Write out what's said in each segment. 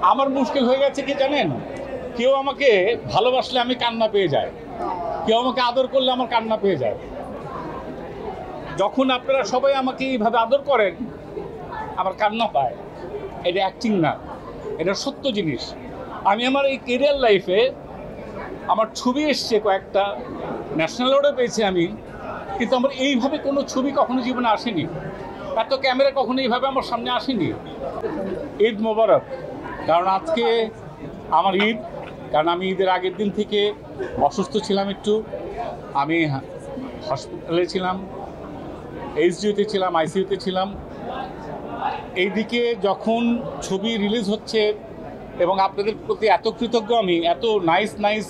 আমার মুশকিল হয়ে গেছে কি জানেন, কেউ আমাকে ভালোবাসলে আমি কান্না পেয়ে যাই, কেউ আমাকে আদর করলে আমার কান্না পেয়ে যায়। যখন আপনারা সবাই আমাকে এইভাবে আদর করেন আমার কান্না পায়। এটা অ্যাক্টিং না, এটা সত্য জিনিস। আমি আমার এই কেরিয়ার লাইফে আমার ছবি এসছে কয়েকটা, ন্যাশনাল অ্যাওয়ার্ডও পেয়েছি আমি, কিন্তু আমার এইভাবে কোনো ছবি কখনো জীবনে আসেনি, এত ক্যামেরা কখনো এইভাবে আমার সামনে আসেনি। ঈদ মোবারক, কারণ আজকে আমার ঈদ, কারণ আমি ঈদের আগের দিন থেকে অসুস্থ ছিলাম একটু, আমি হসপিটালে ছিলাম, এইচডিইউতে ছিলাম, আইসিইউতে ছিলাম। এইদিকে যখন ছবি রিলিজ হচ্ছে এবং আপনাদের প্রতি এত কৃতজ্ঞ আমি, এত নাইস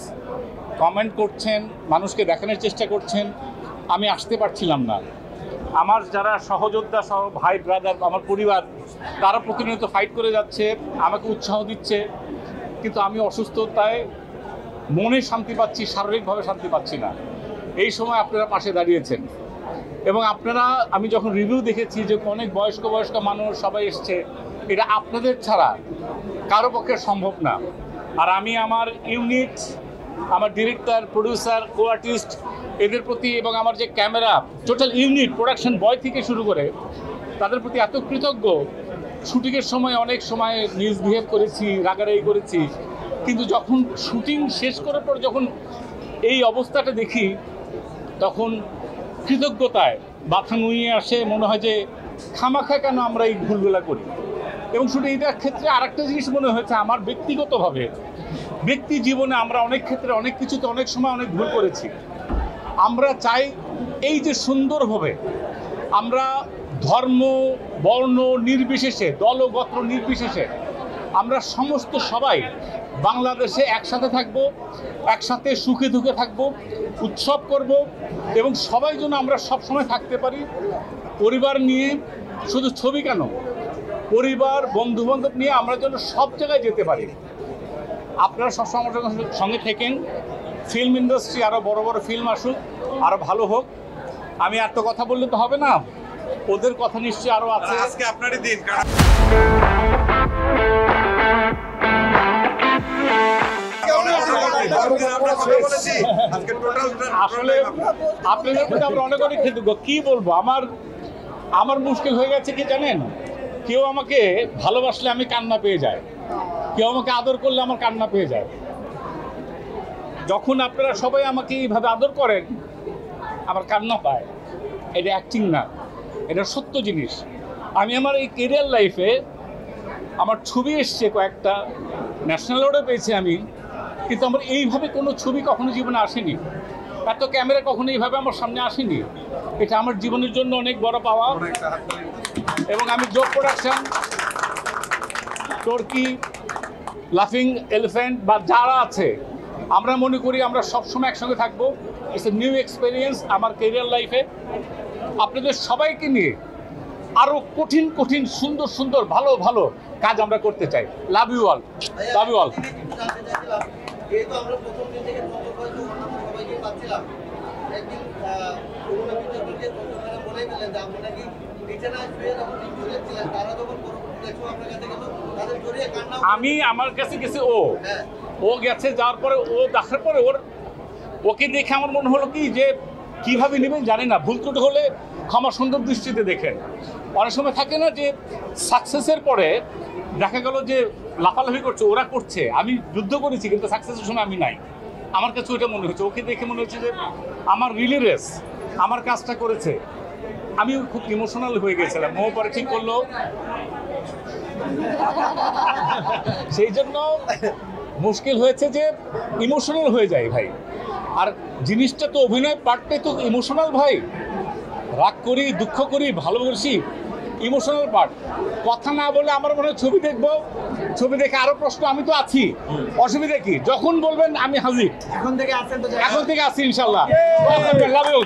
কমেন্ট করছেন, মানুষকে দেখানোর চেষ্টা করছেন, আমি আসতে পারছিলাম না। আমার যারা সহযোদ্ধা সহ ভাই ব্রাদার, আমার পরিবার, তারা প্রতিনিয়ত ফাইট করে যাচ্ছে, আমাকে উৎসাহ দিচ্ছে, কিন্তু আমি অসুস্থতায় মনে শান্তি পাচ্ছি, শারীরিকভাবে শান্তি পাচ্ছি না। এই সময় আপনারা পাশে দাঁড়িয়েছেন এবং আপনারা, আমি যখন রিভিউ দেখেছি যে অনেক বয়স্ক মানুষ সবাই এসছে, এটা আপনাদের ছাড়া কারো পক্ষে সম্ভব না। আর আমি আমার ইউনিট, আমার ডিরেক্টর, প্রডিউসার, কো আর্টিস্ট, এদের প্রতি এবং আমার যে ক্যামেরা, টোটাল ইউনিট, প্রোডাকশন বয় থেকে শুরু করে তাদের প্রতি এত কৃতজ্ঞ। শুটিংয়ের সময় অনেক সময় মিসবিহেভ করেছি, রাগারাগি করেছি, কিন্তু যখন শুটিং শেষ করার পর যখন এই অবস্থাটা দেখি তখন কৃতজ্ঞতায় মাথা নুয়ে আসে, মনে হয় যে খামাখা কেন আমরা এই ভুলগুলা করি। এবং শুধু এইটার ক্ষেত্রে আরেকটা জিনিস মনে হয়েছে, আমার ব্যক্তিগতভাবে ব্যক্তি জীবনে আমরা অনেক ক্ষেত্রে অনেক কিছুতে অনেক সময় অনেক ভুল করেছি। আমরা চাই এই যে সুন্দরভাবে আমরা ধর্ম বর্ণ নির্বিশেষে, দলগোত্র নির্বিশেষে আমরা সমস্ত সবাই বাংলাদেশে একসাথে থাকব, একসাথে সুখে দুঃখে থাকব, উৎসব করব এবং সবাই যেন আমরা সবসময় থাকতে পারি পরিবার নিয়ে। শুধু ছবি কেন, পরিবার বন্ধুবান্ধব নিয়ে আমরা যেন সব জায়গায় যেতে পারি। আপনারা সবসময় আমার সঙ্গে থেকেন। ফিল্ম ইন্ডাস্ট্রি আরও বড় বড় ফিল্ম আসুক, আরও ভালো হোক। আমি এত কথা বললে তো হবে না, ওদের কথা নিশ্চয়ই আরও আছে। আজকে আপনারই দিন। আসলে আপনাদের প্রতি আমরা অনেক কৃতজ্ঞ। কি বলবো, আমার মুশকিল হয়ে গেছে কি জানেন, কেউ আমাকে ভালোবাসলে আমি কান্না পেয়ে যাই, কেউ আমাকে আদর করলে আমার কান্না পেয়ে যায়। যখন আপনারা সবাই আমাকে এইভাবে আদর করেন আমার কান্না পায়। এটা অ্যাক্টিং না, এটা সত্য জিনিস। আমি আমার এই কেরিয়ার লাইফে আমার ছবি এসছে কয়েকটা, ন্যাশনাল অ্যাওয়ার্ডও পেয়েছি আমি, কিন্তু আমার এইভাবে কোনো ছবি কখনো জীবনে আসেনি, এত ক্যামেরা কখনো এইভাবে আমার সামনে আসেনি। এটা আমার জীবনের জন্য অনেক বড় পাওয়া। এবং আমি জোক প্রোডাকশন, টর্কি, লাফিং এলিফ্যান্ট বা যারা আছে, আমরা মনে করি আমরা সবসময় একসঙ্গে থাকবো। ইটস এ নিউ এক্সপিরিয়েন্স আমার কেরিয়ার লাইফে। আপনাদের সবাইকে নিয়ে আরও কঠিন সুন্দর ভালো কাজ আমরা করতে চাই। Love you all, love you all. আমি আমার কাছে গেছে, ও গেছে, যাওয়ার পরে ও দেখার পরে ওকে দেখে আমার মনে হলো কি যে কিভাবে নেবেন জানি না, ভুল ত্রুটি হলে ক্ষমা সুন্দর দৃষ্টিতে দেখেন। অনেক সময় থাকে না যে সাকসেসের পরে দেখা গেল যে লাফালাফি করছে, ওরা করছে, আমি যুদ্ধ করেছি কিন্তু সাকসেসের সময় আমি নাই। আমার কাছে ওইটা মনে হচ্ছে, ওকে দেখে মনে হচ্ছে যে আমার রিলি রেস, আমার কাজটা করেছে। আমি খুব ইমোশনাল হয়ে গেছিলাম। ও পরে ঠিক করলো, সেই জন্য মুশকিল হয়েছে যে ইমোশনাল হয়ে যায় ভাই। আর জিনিসটা তো অভিনয় পার্টটাই তো ইমোশনাল ভাই। রাগ করি, দুঃখ করি, ভালোবাসি, ইমোশনাল পার্ট। কথা না বলে আমার মনে হয় ছবি দেখবো, ছবি দেখে আরো প্রশ্ন, আমি তো আছি, অসুবিধা কি? যখন বলবেন আমি হাজির। এখন থেকে আছি ইনশাল্লাহ। Love you.